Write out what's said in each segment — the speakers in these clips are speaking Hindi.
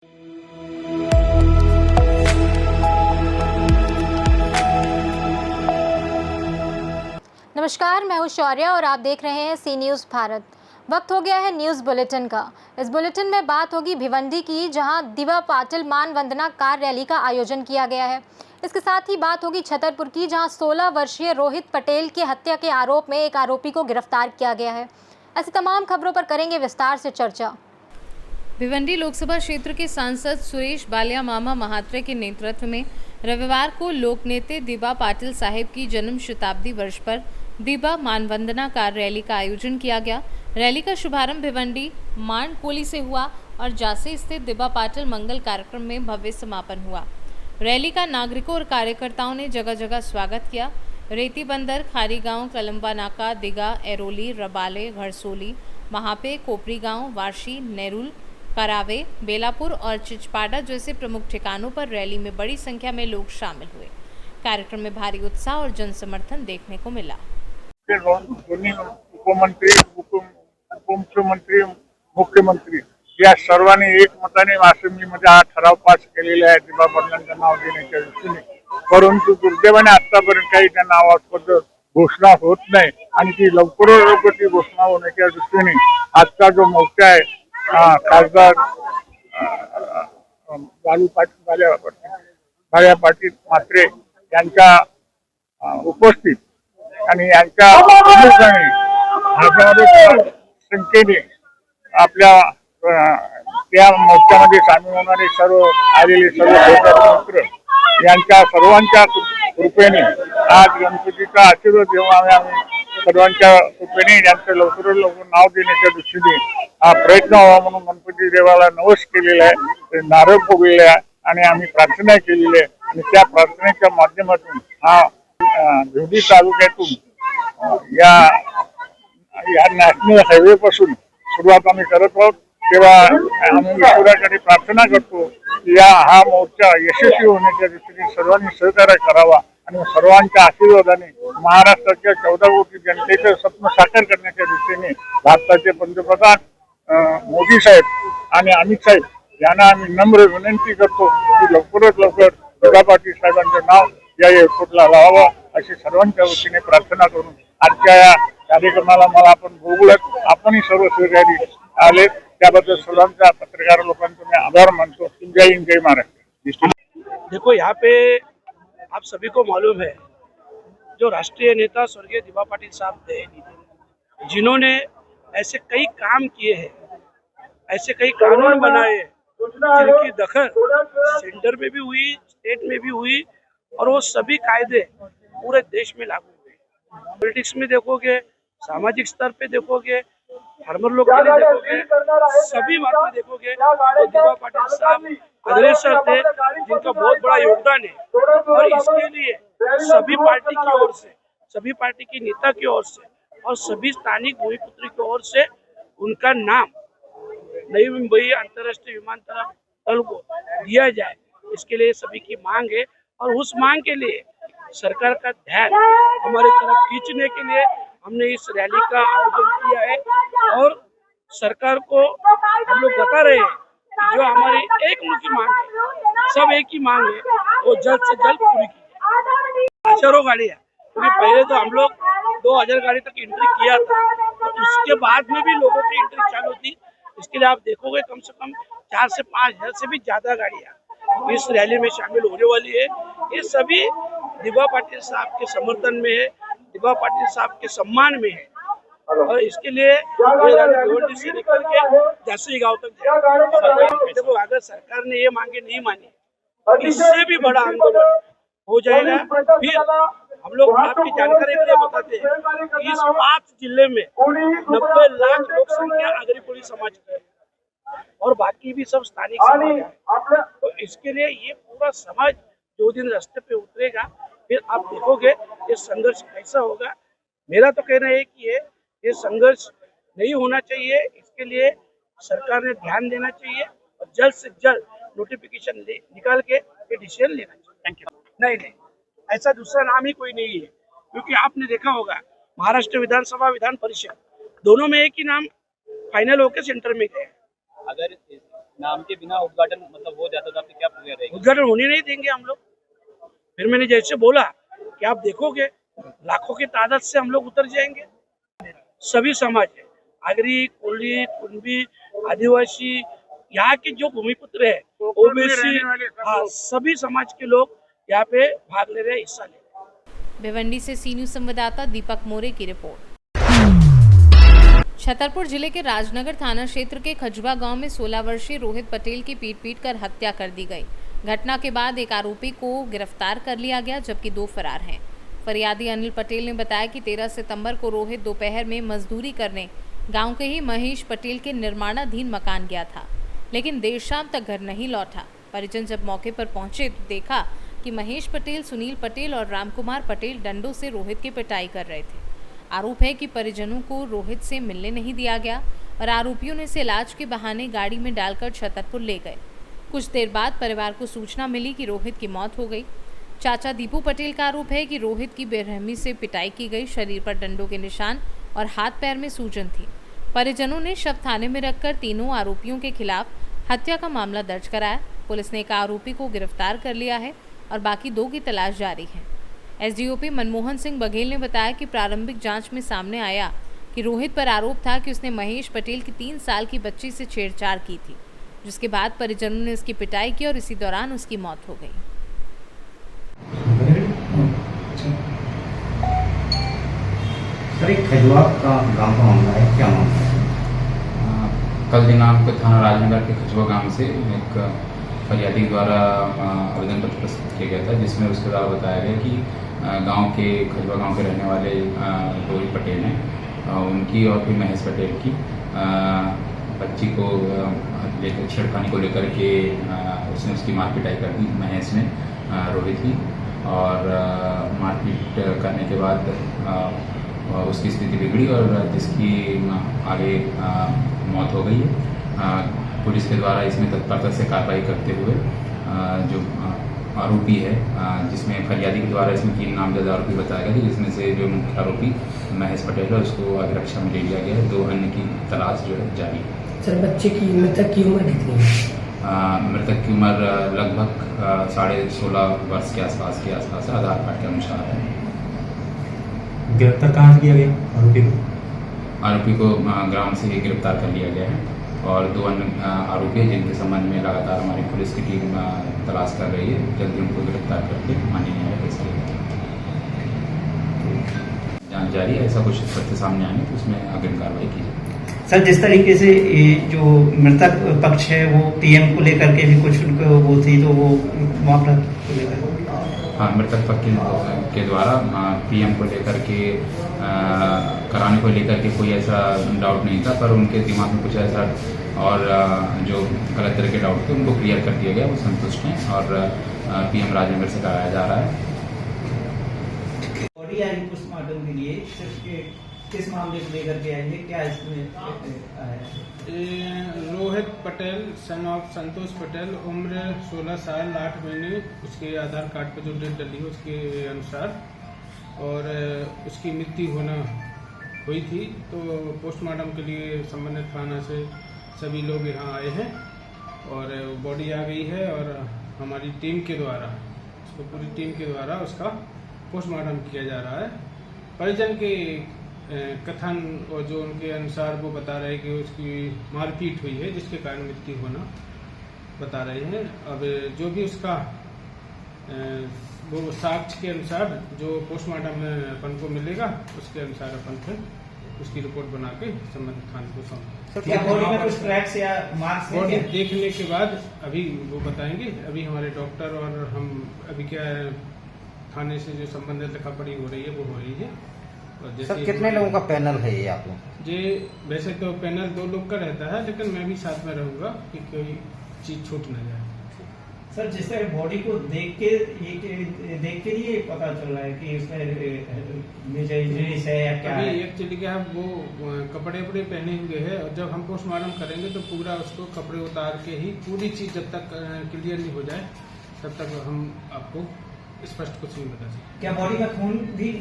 नमस्कार, मैं हूं शौर्य और आप देख रहे हैं सी न्यूज़ भारत। वक्त हो गया है न्यूज़ बुलेटिन का। इस बुलेटिन में बात होगी भिवंडी की, जहां दिवा पाटिल मान वंदना कार रैली का आयोजन किया गया है। इसके साथ ही बात होगी छतरपुर की, जहां 16 वर्षीय रोहित पटेल की हत्या के आरोप में एक आरोपी को गिरफ्तार किया गया है। ऐसी तमाम खबरों पर करेंगे विस्तार से चर्चा। भिवंडी लोकसभा क्षेत्र के सांसद सुरेश बालिया मामा महात्रे के नेतृत्व में रविवार को लोकनेता दिवा पाटिल साहिब की जन्म शताब्दी वर्ष पर दिवा मानवंदना कार रैली का आयोजन किया गया। रैली का शुभारंभ भिवंडी मांडकोली से हुआ और जासे स्थित दिवा पाटिल मंगल कार्यक्रम में भव्य समापन हुआ। रैली का नागरिकों और कार्यकर्ताओं ने जगह जगह स्वागत किया। रेती बंदर, खारी गांव, कलम्बा नाका, दिगा, एरोली, रबाले, घरसोली, महापे, कोपरी गांव, वारशी, नेरुल, करावे, बेलापुर और चिचपाड़ा जैसे प्रमुख ठिकानों पर रैली में बड़ी संख्या में लोग शामिल हुए। कार्यक्रम में भारी उत्साह और जनसमर्थन देखने को मिला। दोन्ही उपमंत्री, उपमुख्यमंत्री, मुख्यमंत्री या सर्वांनी एकमताने असेंब्लीमध्ये हा ठराव पास केलेला आहे दिवा पाटलांचं नाव देण्याच्या दृष्टीने। परंतु दुर्दैवाने आतापर्यंत काही त्या नावाबद्दल घोषणा होत नाही आणि ती लवकर ती घोषणा होण्याच्या दृष्टीने आजचा जो मोर्चा आहे खासदार बालिया पाटील म्हात्रे यांच्या उपस्थित आणि यांच्या हजारो संख्येने आपल्या त्या मोर्चामध्ये सामील होणारे सर्व आलेले सर्व मित्र यांच्या सर्वांच्या कृपेने आज गणपतीचा आशीर्वाद घेऊन आम्ही सर्वांच्या कृपेने यांचं लवकरात लवकर नाव देण्याच्या दृष्टीने हा प्रयत्न व्हावा म्हणून गणपती देवाला नवस केलेला आहे, नारळ फोडलेला आहे आणि आम्ही प्रार्थना केलेली आहे आणि त्या प्रार्थनेच्या माध्यमातून हा भिवंडी तालुक्यातून या नॅशनल हायवे पासून सुरुवात आम्ही करत आहोत। तेव्हा आम्ही ईश्वराकडे प्रार्थना करतो की हा मोर्चा यशस्वी होण्याच्या दृष्टीने सर्वांनी सहकार्य करावा आणि सर्वांच्या आशीर्वादाने महाराष्ट्राच्या 14 कोटी जनतेचं स्वप्न साकार करण्याच्या दृष्टीने भारताचे पंतप्रधान मोदी साहेब आणि अमित साहेब यांना आम्ही नम्र विनंती करतो की लवकरात लवकर दिवा पाटील साहेबांचं नाव या एअरपोर्टला लावावं अशी सर्वांच्या वतीने प्रार्थना करून आजच्या या कार्यक्रमाला मला आपण बोलत आपणही सर्व सहकारी आले त्याबद्दल सर्वांचा पत्रकार लोकांचा मैं आभार मानतो। जय हिंद, जय महाराष्ट्र। देखो, यहाँ पे आप सभी को मालूम है जो राष्ट्रीय नेता स्वर्गीय दिवा पाटिल साहब थे, जिन्होंने ऐसे कई काम किए हैं, ऐसे कई कानून बनाए जिनकी दखल सेंटर में भी हुई, स्टेट में भी हुई और वो सभी कायदे पूरे देश में लागू हुए। पॉलिटिक्स में देखोगे, सामाजिक स्तर पे देखोगे, फार्मर लोग के लिए देखोगे, सभी बात में देखोगे तो दिवा पाटिल साहब अग्रेसर थे जिनका बहुत बड़ा योगदान है। और इसके लिए सभी पार्टी की ओर से, सभी पार्टी की नेता की ओर से और सभी स्थानिक भूमिपुत्र की ओर से उनका नाम नई मुंबई अंतर्राष्ट्रीय विमानतल को दिया जाए, इसके लिए सभी की मांग है। और उस मांग के लिए सरकार का ध्यान हमारी तरफ खींचने के लिए हमने इस रैली का आयोजन किया है। और सरकार को हम लोग बता रहे हैं कि जो हमारी एक मुखी मांग है, सब एक ही मांग है, वो जल्द से जल्द पूरी की जाए। हजारों गाड़ियाँ, क्योंकि पहले तो हम लोग 2000 गाड़ी तक एंट्री किया था और उसके बाद में भी लोगों की एंट्री चालू थी। इसके लिए आप देखोगे कम से कम 4 से 5 हज़ार से भी ज्यादा गाड़ियाँ इस रैली में शामिल होने वाली है। ये सभी दिवा पाटिल साहब के समर्थन में है, दिवा पाटिल साहब के सम्मान में है। और इसके लिए ये रैली भिवंडी से निकल के जासी गांव तक जाएगी। देखो, अगर सरकार ने ये मांगे नहीं मानी, इससे भी बड़ा आंदोलन हो जाएगा। फिर हम लोग आपकी जानकारी के लिए बताते हैं कि इस 5 जिले में 90 लाख लोक संख्या अग्रकुली समाज की है और बाकी भी सब स्थानिक समाज है। तो इसके लिए ये पूरा समाज जो दिन रास्ते पे उतरेगा, फिर आप देखोगे ये संघर्ष कैसा होगा। मेरा तो कहना है कि ये संघर्ष नहीं होना चाहिए। इसके लिए सरकार ने ध्यान देना चाहिए और जल्द से जल्द नोटिफिकेशन निकाल के ये डिसीजन लेना चाहिए। Thank you. नहीं, ऐसा दूसरा नाम ही कोई नहीं है, क्योंकि आपने देखा होगा महाराष्ट्र विधानसभा, विधान परिषद दोनों में एक ही नाम फाइनल होकर सेंटर में गए। अगर नाम के बिना उद्घाटन मतलब हो जाता तो आपकी क्या प्रक्रिया रहेगी? उद्घाटन होने नहीं देंगे हम लोग। फिर मैंने जैसे बोला कि आप देखोगे लाखों की तादाद से हम लोग उतर जाएंगे। सभी समाज है, आगरी, कुली, कुंभी, आदिवासी, यहाँ के जो भूमिपुत्र है, ओबीसी, हाँ, सभी समाज के लोग यहाँ पे भाग ले रहे हैं, हिस्सा ले रहे हैं। भिवंडी से सी न्यूज संवाददाता दीपक मोरे की रिपोर्ट। छतरपुर जिले के राजनगर थाना क्षेत्र के खजुआ गांव में 16 वर्षीय रोहित पटेल की पीट कर हत्या कर दी गई। घटना के बाद एक आरोपी को गिरफ्तार कर लिया गया, जबकि 2 फरार हैं। फरियादी अनिल पटेल ने बताया कि 13 सितंबर को रोहित दोपहर में मजदूरी करने गांव के ही महेश पटेल के निर्माणाधीन मकान गया था, लेकिन देर शाम तक घर नहीं लौटा। परिजन जब मौके पर पहुंचे तो देखा कि महेश पटेल, सुनील पटेल और रामकुमार पटेल डंडों से रोहित की पिटाई कर रहे थे। आरोप है कि परिजनों को रोहित से मिलने नहीं दिया गया और आरोपियों ने इसे इलाज के बहाने गाड़ी में डालकर छतरपुर ले गए। कुछ देर बाद परिवार को सूचना मिली कि रोहित की मौत हो गई। चाचा दीपू पटेल का आरोप है कि रोहित की बेरहमी से पिटाई की गई, शरीर पर डंडों के निशान और हाथ पैर में सूजन थी। परिजनों ने शव थाने में रखकर तीनों आरोपियों के खिलाफ हत्या का मामला दर्ज कराया। पुलिस ने एक आरोपी को गिरफ्तार कर लिया है और बाकी 2 की तलाश जारी है। एसडीओपी मनमोहन सिंह बघेल ने बताया कि प्रारंभिक जांच में सामने आया कि रोहित पर आरोप था कि उसने महेश पटेल की 3 साल की बच्ची से छेड़छाड़ की थी, जिसके बाद परिजनों ने उसकी पिटाई की और इसी दौरान उसकी मौत हो गई। सर, एक खजुआ का गांव का मामला है, क्या मामला है? कल दिनांक थाना राजनगर के खजुआ गांव से एक फरियादी द्वारा आवेदन पत्र प्रस्तुत किया गया था, जिसमें उसके द्वारा बताया गया कि खजुआ गांव के रहने वाले रोहित पटेल हैं, उनकी और फिर महेश पटेल की बच्ची को लेकर छेड़खानी को लेकर के उसने उसकी मार पिटाई कर दी महेश ने रोहित की, और मारपीट करने के बाद उसकी स्थिति बिगड़ी और जिसकी आगे मौत हो गई है। पुलिस के द्वारा इसमें तत्परता से कार्रवाई करते हुए जो आरोपी है, जिसमें फरियादी के द्वारा इसमें 3 नामजद आरोपी बताया गया, जिसमें से जो मुख्य आरोपी महेश पटेल है उसको अभिरक्षा में ले लिया गया है। 2 अन्य की तलाश जो है जारी है। सर, बच्चे की मृतक की उम्र कितनी है? मृतक की उम्र लगभग 16.5 वर्ष के आसपास है, आधार कार्ड के अनुसार है। गिरफ्तार कहाँ से किया गया आरोपी को? आरोपी को ग्राम से ही गिरफ्तार कर लिया गया है और 2 अन्य आरोपी हैं, जिनके संबंध में लगातार हमारी पुलिस की टीम तलाश कर रही है। जल्दी उनको गिरफ्तार करके माननीय न्यायालय पेश किया जाएगा। जांच जारी है, ऐसा कुछ तथ्य सामने आने तो उसमें अग्रिम कार्रवाई की जाएगी। सर, जिस तरीके से जो मृतक पक्ष है वो पीएम को लेकर के भी कुछ उनको वो थी, तो वो मामला को लेकर, हाँ, मृतक पक्ष के द्वारा पीएम को लेकर के कराने को लेकर के कोई ऐसा डाउट नहीं था, पर उनके दिमाग में कुछ ऐसा और जो गलत तरह के डाउट थे उनको क्लियर कर दिया गया, वो संतुष्ट हैं और पीएम राजनगर से कराया जा रहा है। बॉडी आई पोस्टमार्टम के लिए सिर्फ किस मामले को लेकर के आएंगे, क्या इसमें रोहित पटेल सन ऑफ संतोष पटेल, उम्र 16 साल 8 महीने, उसके आधार कार्ड पर जो डेट डली है उसके अनुसार, और उसकी मृत्यु हुई थी। तो पोस्टमार्टम के लिए संबंधित थाना से सभी लोग यहाँ आए हैं और बॉडी आ गई है और हमारी टीम के द्वारा, पूरी टीम के द्वारा उसका पोस्टमार्टम किया जा रहा है। परिजन के कथन और जो उनके अनुसार वो बता रहे हैं कि उसकी मारपीट हुई है, जिसके कारण मृत्यु होना बता रहे हैं। अब जो भी उसका वो साक्ष्य के अनुसार जो पोस्टमार्टम में अपन को मिलेगा, उसके अनुसार अपन फिर उसकी रिपोर्ट बना के संबंधित थाने को सौंपेंगे। बॉडी में कुछ क्रैक्स या मार्क्स बॉडी देखने के बाद अभी वो बताएंगे। अभी हमारे डॉक्टर और हम अभी क्या है, थाने से जो संबंधित लिखापढ़ी हो रही है वो हो रही है। और सर, कितने लोगों का पैनल है ये आप लोग? जी, वैसे तो पैनल 2 लोग का रहता है, लेकिन मैं भी साथ में रहूंगा कि कोई चीज छूट न जाए। सर, जिस तरह बॉडी को देख के ये पता चल रहा है कि उसमें मेजर इंजरीज है या क्या है? अभी एक्चुअली क्या है, वो कपड़े वपड़े पहने हुए हैं और जब हम पोस्टमार्टम करेंगे तो पूरा उसको कपड़े उतार के ही पूरी चीज जब तक क्लियर नहीं हो जाए तब तक हम आपको स्पष्ट कुछ नहीं बता सकते। क्या बॉडी में खून भी?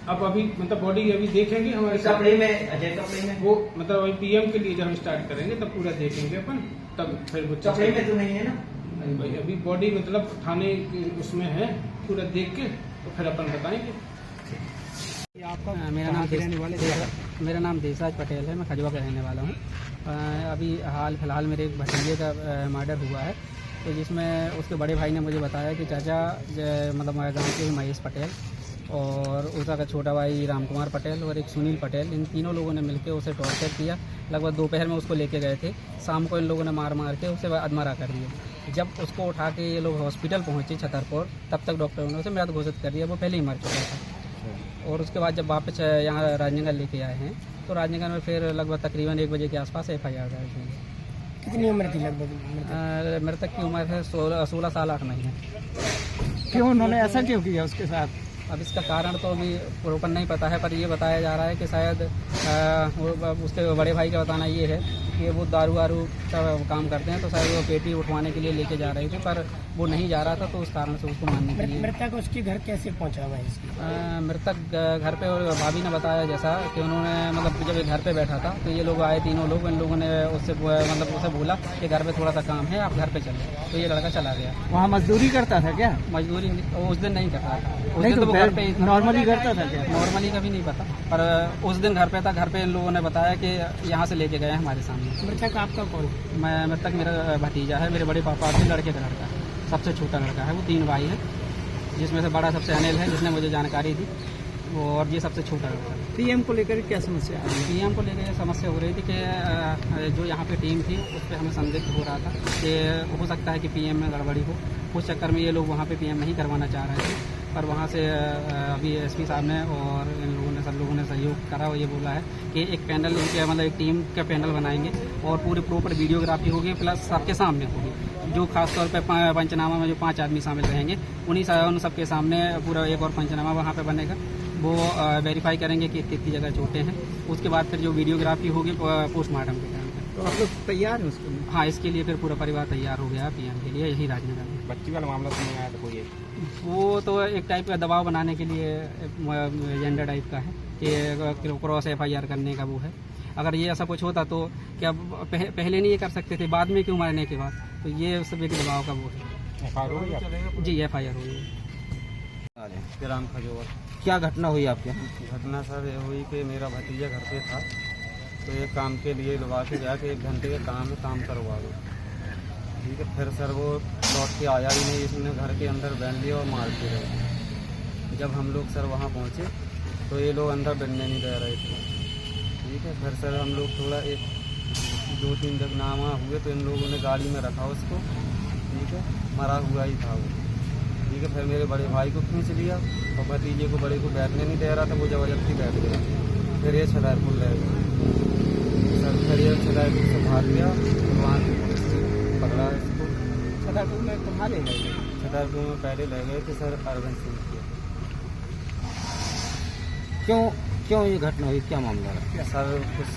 अब अभी मतलब बॉडी अभी देखेंगे हमारे कपड़े में, अजय कपड़े में वो मतलब अभी पीएम के लिए जब हम स्टार्ट करेंगे तब पूरा देखेंगे अपन। तब फिर वो कपड़े में तो नहीं है ना? नहीं भाई, अभी बॉडी मतलब थाने उसमें है, पूरा देख के तो फिर अपन बताएंगे। मेरा नाम देवराज पटेल है, मैं खजवा का रहने वाला हूँ। अभी हाल फिलहाल मेरे एक भतीजे का मर्डर हुआ है, तो जिसमें उसके बड़े भाई ने मुझे बताया कि चाचा मतलब हमारे गाँव के महेश पटेल और उसका छोटा भाई राम कुमार पटेल और एक सुनील पटेल, इन तीनों लोगों ने मिलकर उसे टॉर्चर किया। लगभग दोपहर में उसको लेके गए थे, शाम को इन लोगों ने मार के उसे अधमरा कर दिया। जब उसको उठा के ये लोग हॉस्पिटल पहुँचे छतरपुर, तब तक डॉक्टरों ने उसे मृत घोषित कर दिया, वो पहले ही मर चुका था। और उसके बाद जब वापस यहाँ राजनगर लेके आए हैं, तो राजनगर में फिर लगभग तकरीबन 1 बजे के आसपास FIR दर्ज हुई। कितनी उम्र थी लगभग? मृतक की उम्र है 16 साल 8 महीने। क्यों उन्होंने ऐसा क्यों किया उसके साथ? अब इसका कारण तो अभी प्रॉपर नहीं पता है, पर ये बताया जा रहा है कि शायद उसके बड़े भाई का बताना ये है कि वो दारू का काम करते हैं, तो शायद वो पेटी उठवाने के लिए लेके जा रहे थे, पर वो नहीं जा रहा था, तो उस कारण से उसको मारने के लिए। मृतक उसके घर कैसे पहुंचा हुआ है? मृतक घर पे, और भाभी ने बताया जैसा कि उन्होंने मतलब जब ये घर पे बैठा था, तो ये लोग आए, तीनों लोग, इन लोगों ने उससे मतलब उसे बोला कि घर पे थोड़ा सा काम है, आप घर पे चले, तो ये लड़का चला गया। वहाँ मजदूरी करता था क्या? मजदूरी उस दिन नहीं करता था, उस नहीं दिन तो घर पे नॉर्मली करता था क्या? नॉर्मली का भी नहीं पता, पर उस दिन घर पे था। घर पे इन लोगों ने बताया कि यहाँ से लेके गए हैं हमारे सामने। मृतक आपका कौन? मृतक मेरा भतीजा है, मेरे बड़े पापा के लड़के का लड़का है, सबसे छोटा लड़का है। वो 3 भाई है, जिसमें से बड़ा सबसे अनिल है, जिसने मुझे जानकारी दी, और ये सबसे छोटा लड़का है। PM को लेकर क्या समस्या आ रही है? PM को लेकर समस्या हो रही थी कि जो यहाँ पे टीम थी, उस पर हमें संदिग्ध हो रहा था कि हो सकता है कि PM में गड़बड़ी हो। उस चक्कर में ये लोग वहाँ पे PM नहीं करवाना चाह रहे थे, पर वहाँ से अभी SP साहब ने और इन लोगों ने, सब लोगों ने सहयोग करा और ये बोला है कि एक पैनल, इनके मतलब एक टीम का पैनल बनाएंगे और पूरी प्रॉपर वीडियोग्राफी होगी, प्लस सबके सामने होगी। जो खासतौर पे पंचनामा में जो 5 आदमी शामिल रहेंगे, उन सबके सामने पूरा एक और पंचनामा वहाँ पे बनेगा। वो वेरीफाई करेंगे कि कितनी जगह चोटें हैं। उसके बाद फिर जो वीडियोग्राफी होगी पोस्टमार्टम के टाइम पे। तो आप लोग तैयार हैं उसके लिए? हाँ, इसके लिए फिर पूरा परिवार तैयार हो गया PM के लिए, यही राजनगर में। बच्ची वाला मामला तो नहीं आया था कोई? वो तो एक टाइप का दबाव बनाने के लिए एजेंडा टाइप का है कि क्रॉस FIR करने का वो है। अगर ये ऐसा कुछ होता तो क्या पहले नहीं ये कर सकते थे, बाद में क्यों मरने के बाद? तो ये सब एक दबाव का वो है। FIR जी, FIR हो गई। राम खजोवर। क्या घटना हुई आपके यहाँ? घटना सर ये हुई कि मेरा भतीजा घर पे था, तो ये काम के लिए लगा के गया कि 1 घंटे का काम है, काम करवा दो। ठीक है, फिर सर वो लौट के आया ही नहीं, इसने घर के अंदर बैठ लिया और मारते रहे। जब हम लोग सर वहाँ पहुँचे तो ये लोग अंदर बैठने नहीं दे रहे थे। ठीक है, फिर सर हम लोग थोड़ा 2-3 जब नामा हुए तो इन लोगों ने गाड़ी में रखा उसको। ठीक है, मरा हुआ ही था वो। ठीक है, फिर मेरे बड़े भाई को खींच लिया और भतीजे को, बड़े को बैठने नहीं दे रहा था, वो जबरदस्ती बैठ गया। फिर ये छतरपुर ले गए सर, फिर ये छतरपुर से भाग गया, तो वहाँ की पुलिस ने पकड़ा इसको। छतरपुर में कहाँ ले गए? छतरपुर में पहले ले गए थे सर अरविंद सिंह के। क्यों ये घटना हुई, क्या मामला है? सर कुछ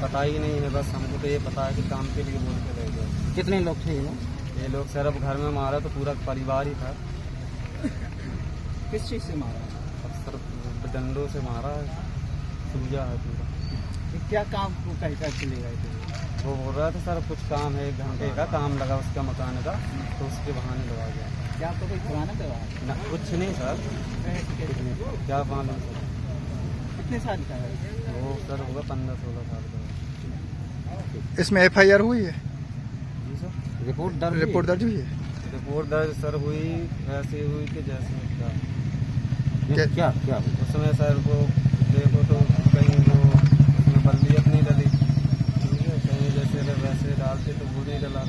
पता ही नहीं है, बस हमको तो ये पता है कि काम के लिए बोल के ले गए। कितने लोग थे ये लोग सर, अब घर में मारा तो पूरा परिवार ही था। किस चीज़ से मारा? अब सर डंडों से मारा है, सूजा है पूरा। क्या काम को कैसा चले गए थे? वो बोल रहा था सर कुछ काम है, 1 घंटे का काम लगा उसका मकान का, तो उसके बहाने लगा गया। क्या आपको कोई पुराना दवा? ना कुछ नहीं सर, क्या मालूम सर। कितने साल का है वो? सर होगा 15-16 साल का। इसमें FIR हुई है? जी सर, रिपोर्ट दर्ज हुई है? रिपोर्ट दर्ज सर हुई, ऐसे हुई कि जैसे क्या उसमें सर वो देखो तो कहीं वो उसमें बल्दियत नहीं डली। ठीक है, कहीं जैसे वैसे डालते तो वो नहीं डला।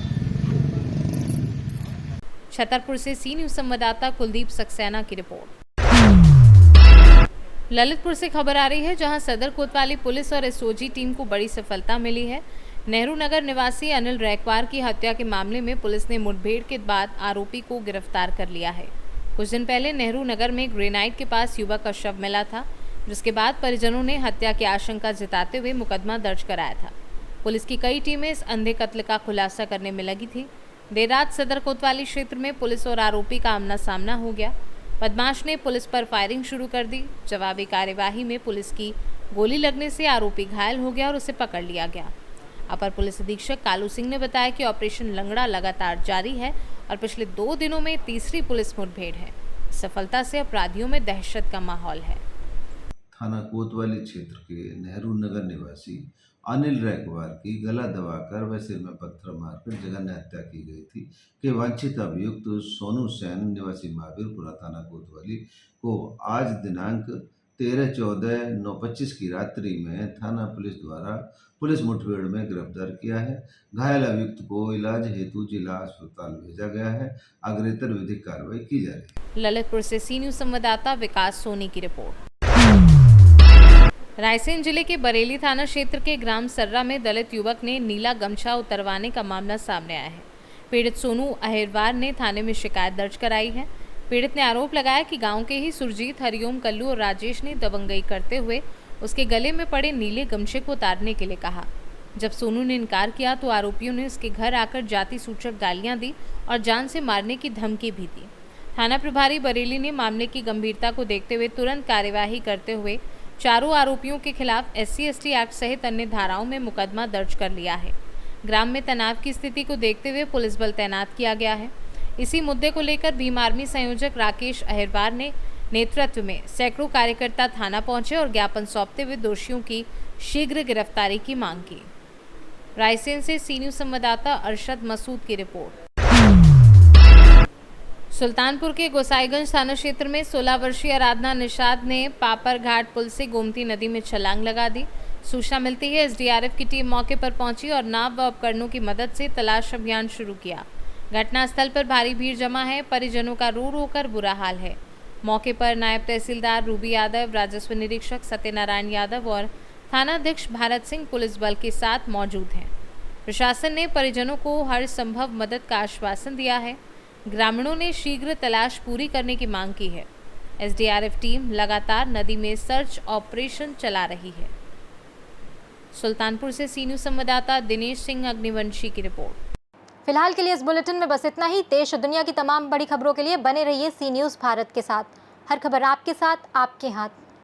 छतरपुर से सी न्यूज़ संवाददाता कुलदीप सक्सेना की रिपोर्ट। ललितपुर से खबर आ रही है, जहां सदर कोतवाली पुलिस और SOG टीम को बड़ी सफलता मिली है। नेहरू नगर निवासी अनिल रैकवार की हत्या के मामले में पुलिस ने मुठभेड़ के बाद आरोपी को गिरफ्तार कर लिया है। कुछ दिन पहले नेहरू नगर में ग्रेनाइट के पास युवक का शव मिला था, जिसके बाद परिजनों ने हत्या की आशंका जताते हुए मुकदमा दर्ज कराया था। पुलिस की कई टीमें इस अंधे कत्ल का खुलासा करने में लगी थी। देर रात सदर कोतवाली क्षेत्र में पुलिस और आरोपी का आमना सामना हो गया। बदमाश ने पुलिस पर फायरिंग शुरू कर दी। जवाबी कार्यवाही में पुलिस की गोली लगने से आरोपी घायल हो गया और उसे पकड़ लिया गया। अपर पुलिस अधीक्षक कालू सिंह ने बताया कि ऑपरेशन लंगड़ा लगातार जारी है और पिछले 2 दिनों में तीसरी पुलिस मुठभेड़ है। सफलता से अपराधियों में दहशत का माहौल है। थाना कोतवाली क्षेत्र के नेहरू नगर निवासी अनिल रैकवार की गला दबाकर व सिर में पत्थर मारकर जघन्य हत्या की गई थी कि वांछित अभियुक्त सोनू सेन निवासी महावीरपुरा थाना कोतवाली को आज दिनांक 13/14/925 की रात्रि में थाना पुलिस द्वारा पुलिस मुठभेड़ में गिरफ्तार किया है। घायल अभियुक्त को इलाज हेतु जिला अस्पताल भेजा गया है। अग्रेतर विधिक कार्रवाई की जा रही है। ललितपुर से सी न्यूज संवाददाता विकास सोनी की रिपोर्ट। रायसेन जिले के बरेली थाना क्षेत्र के ग्राम सर्रा में दलित युवक ने नीला गमछा उतरवाने का मामला सामने आया है। पीड़ित सोनू अहिरवार ने थाने में शिकायत दर्ज कराई है। पीड़ित ने आरोप लगाया कि गांव के ही सुरजीत, हरिओम, कल्लू और राजेश ने दबंगई करते हुए उसके गले में पड़े नीले गमछे को उतारने के लिए कहा। जब सोनू ने इनकार किया तो आरोपियों ने उसके घर आकर जाति सूचक गालियां दी और जान से मारने की धमकी भी दी। थाना प्रभारी बरेली ने मामले की गंभीरता को देखते हुए तुरंत कार्यवाही करते हुए चारों आरोपियों के खिलाफ SC/ST एक्ट सहित अन्य धाराओं में मुकदमा दर्ज कर लिया है। ग्राम में तनाव की स्थिति को देखते हुए पुलिस बल तैनात किया गया है। इसी मुद्दे को लेकर भीम आर्मी संयोजक राकेश अहिरवार ने नेतृत्व में सैकड़ों कार्यकर्ता थाना पहुंचे और ज्ञापन सौंपते हुए दोषियों की शीघ्र गिरफ्तारी की मांग की। रायसेन से सी न्यूज संवाददाता अरशद मसूद की रिपोर्ट। सुल्तानपुर के गोसाईगंज थाना क्षेत्र में 16 वर्षीय आराधना निषाद ने पापर घाट पुल से गोमती नदी में छलांग लगा दी। सूचना मिलती है SDRF की टीम मौके पर पहुंची और नाव व उपकरणों की मदद से तलाश अभियान शुरू किया। घटनास्थल पर भारी भीड़ जमा है। परिजनों का रो रो कर बुरा हाल है। मौके पर नायब तहसीलदार रूबी यादव, राजस्व निरीक्षक सत्यनारायण यादव और थानाध्यक्ष भारत सिंह पुलिस बल के साथ मौजूद हैं। प्रशासन ने परिजनों को हर संभव मदद का आश्वासन दिया है। ग्रामीणों ने शीघ्र तलाश पूरी करने की मांग की है। SDRF टीम लगातार नदी में सर्च ऑपरेशन चला रही है। सुल्तानपुर से सी न्यूज संवाददाता दिनेश सिंह अग्निवंशी की रिपोर्ट। फिलहाल के लिए इस बुलेटिन में बस इतना ही। देश और दुनिया की तमाम बड़ी खबरों के लिए बने रहिए सी न्यूज़ भारत के साथ। हर खबर आपके साथ, आपके हाथ।